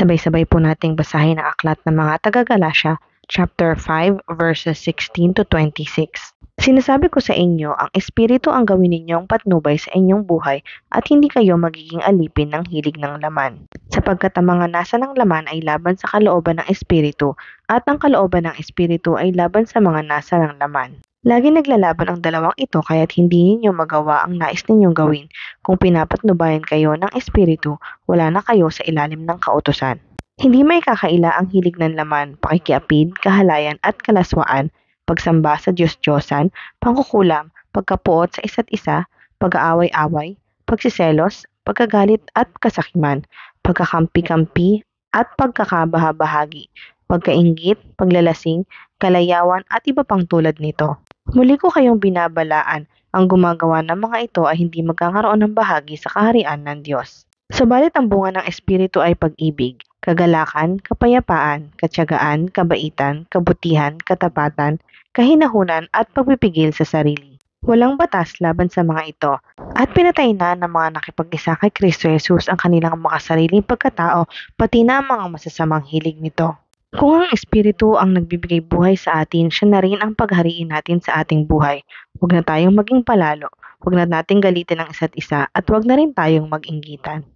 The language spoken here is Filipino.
Sabay-sabay po nating basahin ang aklat ng mga taga-Galasya, chapter 5, verses 16 to 26. Sinasabi ko sa inyo, ang Espiritu ang gawin ninyong patnubay sa inyong buhay at hindi kayo magiging alipin ng hilig ng laman. Sapagkat ang mga nasa ng laman ay laban sa kalooban ng Espiritu at ang kalooban ng Espiritu ay laban sa mga nasa ng laman. Lagi naglalaban ang dalawang ito kaya't hindi ninyo magawa ang nais ninyong gawin. Kung pinapatnubayan kayo ng Espiritu, wala na kayo sa ilalim ng kautusan. Hindi may kakaila ang hilig ng laman, pakikiapid, kahalayan at kalaswaan, pagsamba sa Diyos-Diyosan, pangkukulam, pagkapuot sa isa't isa, pag-aaway-away, pagsiselos, pagkagalit at kasakiman, pagkakampi-kampi at pagkakabahabahagi, pagkainggit, paglalasing, kalayawan at iba pang tulad nito. Muli ko kayong binabalaan, ang gumagawa ng mga ito ay hindi magkakaroon ng bahagi sa kaharian ng Diyos. Subalit ang bunga ng Espiritu ay pag-ibig, kagalakan, kapayapaan, katyagaan, kabaitan, kabutihan, katapatan, kahinahunan at pagpipigil sa sarili. Walang batas laban sa mga ito, at pinatay na ng mga nakipag-isa kay Kristo Jesus ang kanilang makasariling pagkatao, pati na ang mga masasamang hilig nito. Kung ang Espiritu ang nagbibigay buhay sa atin, siya na rin ang paghariin natin sa ating buhay. Huwag na tayong maging palalo, huwag na nating galitin ang isa't isa, at huwag na rin tayong mag-inggitan.